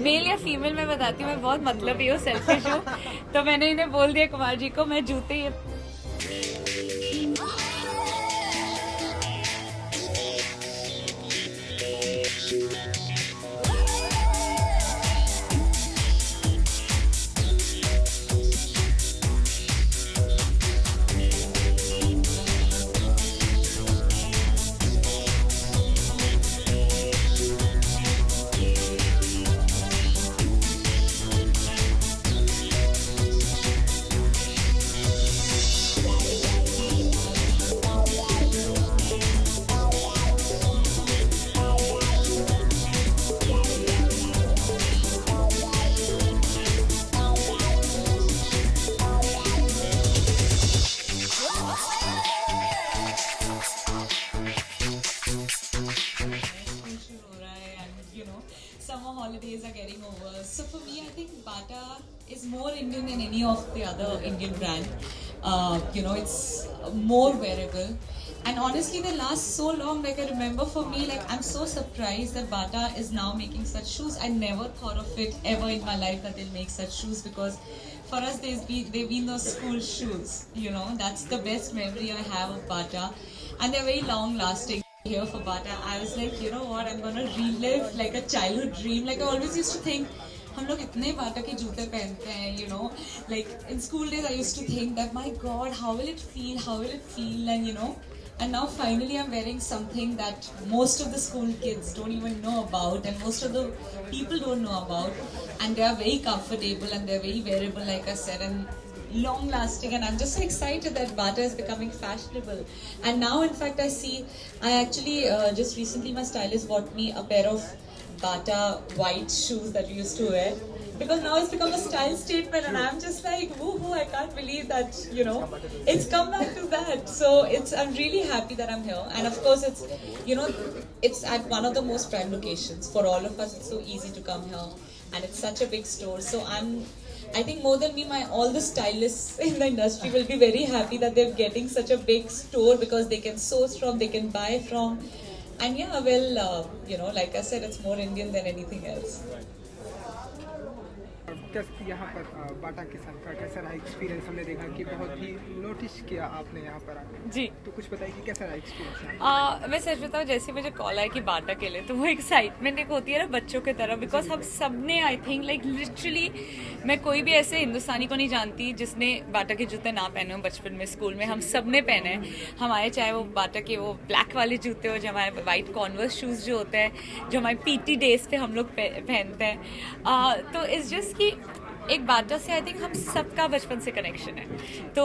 Mail या female मैं बताती हूँ, मैं बहुत मतलबी हूँ, सेल्फिश हूँ, तो मैंने इन्हें बोल दिया कुमार जी को मैं जूते summer holidays are getting over. So for me, I think Bata is more Indian than any of the other Indian brand. It's more wearable. And honestly, they last so long. Like I remember for me, like I'm so surprised that Bata is now making such shoes. I never thought of it ever in my life that they'll make such shoes, because for us they've been those school shoes. That's the best memory I have of Bata, and they're very long lasting. Here for Bata, I was like, you know what, I'm gonna relive like a childhood dream. Like I always used to think, हम लोग इतने बाटा के जूते पहनते हैं, like in school days I used to think that my God, how will it feel, and now finally I'm wearing something that most of the school kids don't even know about, and most of the people don't know about, and they are very comfortable and they're very wearable, like I said, and long lasting, and I'm just so excited that Bata is becoming fashionable. And now in fact I actually just recently my stylist bought me a pair of Bata white shoes that we used to wear, because now it's become a style statement, and I'm just like, woohoo, I can't believe that, it's come back to that. So I'm really happy that I'm here, and of course it's at one of the most prime locations for all of us. It's so easy to come here, and it's such a big store. So I think more than me, all the stylists in the industry will be very happy that they're getting such a big store, because they can source from, they can buy from, and yeah, well, like I said, it's more Indian than anything else. यहाँ पर बाटा के साथ का कैसा रहा experience? हमने देखा कि बहुत ही नोटिस किया आपने यहाँ पर आकर। जी, तो कुछ बताइए कि कैसा रहा एक्सपीरियंस? मैं सच बताऊँ, जैसे मुझे कॉल आया कि बाटा के लिए, तो वो एक्साइटमेंट एक होती है ना बच्चों की तरह, बिकॉज हम सबने आई थिंक लाइक लिटरली, मैं कोई भी ऐसे हिंदुस्तानी को नहीं जानती जिसने बाटा के जूते ना पहने हो। बचपन में स्कूल में हम सब ने पहने हैं हमारे, चाहे वो बाटा के वो ब्लैक वाले जूते हो, जो हमारे वाइट कॉन्वर्स शूज़ जो होते हैं, जो हमारे पीटी डेज पे हम लोग पहनते हैं। तो इट्स जस्ट कि एक बाटा से आई थिंक हम सबका बचपन से कनेक्शन है, तो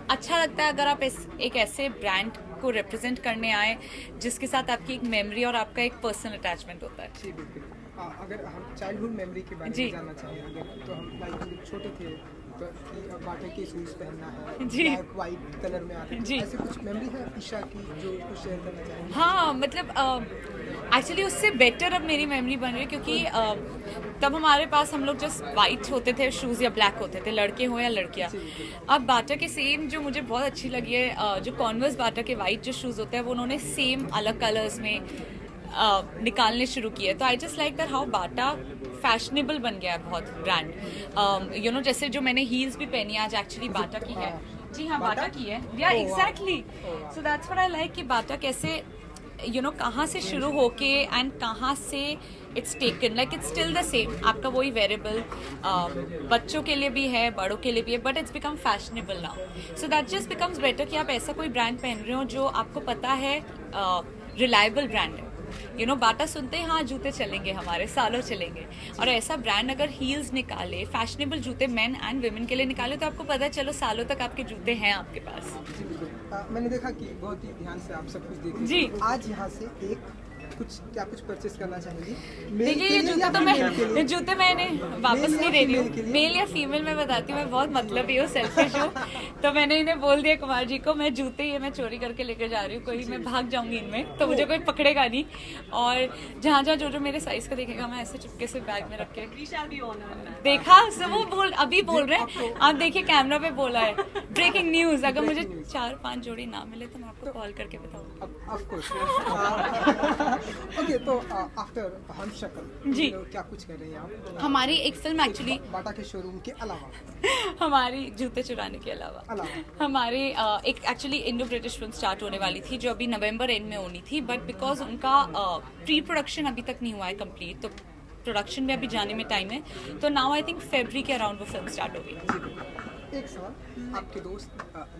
अच्छा लगता है अगर आप एक ऐसे ब्रांड को रिप्रेजेंट करने आए जिसके साथ आपकी एक मेमोरी और आपका एक पर्सनल अटैचमेंट होता है। जी बिल्कुल। अगर हम चाइल्डहुड मेमोरी के बारे में जानना चाहें, अगर तो हम लाइक छोटे थे तो बाटा के शूज पहनना है, ब्लैक वाइट कलर में आते हैं, ऐसे कुछ मेमोरी है ईशा की जो कुछ शेयर करना चाहेंगे? हाँ, मतलब एक्चुअली उससे बेटर अब मेरी मेमोरी बन रही है, क्योंकि तब हमारे पास हम लोग जस्ट वाइट होते थे शूज़ या ब्लैक होते थे, लड़के हो या लड़कियाँ। अब बाटा के सेम जो मुझे बहुत अच्छी लगी है, जो कॉन्वर्स बाटा के वाइट जो शूज़ होते हैं, वो उन्होंने सेम अलग कलर्स में निकालने शुरू किए। तो I just like that how Bata fashionable बन गया है बहुत ब्रांड। जैसे जो मैंने हील्स भी पहनी है आज, एक्चुअली बाटा की है। जी हाँ, बाटा की है। या exactly, so that's what I like कि बाटा कैसे कहाँ से शुरू होके एंड कहाँ से it's taken, like it's still the same. आपका वही वेरेबल बच्चों के लिए भी है, बड़ों के लिए भी है, but it's become fashionable now. So that just becomes better कि आप ऐसा कोई ब्रांड पहन रहे हो जो आपको पता है रिलायबल ब्रांड है। बाटा सुनते हैं हाँ जूते चलेंगे हमारे, सालों चलेंगे, और ऐसा ब्रांड अगर हील्स निकाले, फैशनेबल जूते मेन एंड वुमेन के लिए निकाले, तो आपको पता चलो सालों तक आपके जूते हैं आपके पास। मैंने देखा कि बहुत ही ध्यान से आप सब कुछ देख रहे हैं। आज यहाँ से कुछ परचेस करना चाहेंगे? देखिए, ये जूते मैंने वापस नहीं दे रही हूँ। मेल या फीमेल मैं बताती हूँ, मैं बहुत मतलबी हूँ, सेल्फिश हूँ, तो मैंने इन्हें बोल दिया कुमार जी को मैं जूते ये मैं चोरी करके लेकर जा रही हूँ, कोई मैं भाग जाऊंगी इनमें तो मुझे कोई पकड़ेगा नहीं, और जहाँ जो मेरे साइज का देखेगा मैं ऐसे चुपके से बैग में रख के देखा। वो अभी बोल रहे हैं, आप देखिए कैमरा पे बोला है, ब्रेकिंग न्यूज, अगर मुझे 4-5 जोड़ी ना मिले तो मैं आपको कॉल करके बताऊंगी। ओके, तो आफ्टर हम शक्ल जी। क्या कुछ कर रहे हैं आप हमारी एक फिल्म एक्चुअली बाटा के शोरूम के अलावा? हमारी जूते चुराने के अलावा हमारी एक actually Indo British film start होने वाली थी जो अभी नवंबर एंड में होनी थी, बट बिकॉज उनका प्री प्रोडक्शन अभी तक नहीं हुआ है कंप्लीट, तो प्रोडक्शन में अभी जाने में टाइम है, तो नाउ आई थिंक फरवरी के अराउंड वो फिल्म स्टार्ट होगी। एक सवाल, आपके दोस्त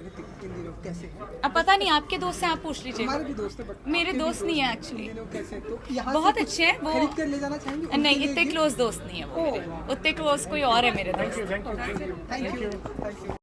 ऋतिक इन दिनों कैसे हैं? अब पता नहीं, आपके दोस्त हैं, आप पूछ लीजिए। हमारे भी दोस्त हैं, बट मेरे आपके भी दोस्त नहीं है एक्चुअली। इन दिनों कैसे? तो यहाँ बहुत से कुछ अच्छे हैं वो। खरीद कर ले जाना चाहेंगे? नहीं, उनके लिए इतने gift? क्लोज दोस्त नहीं है वो मेरे, उतने क्लोज कोई और है मेरे दोस्त। Thank you.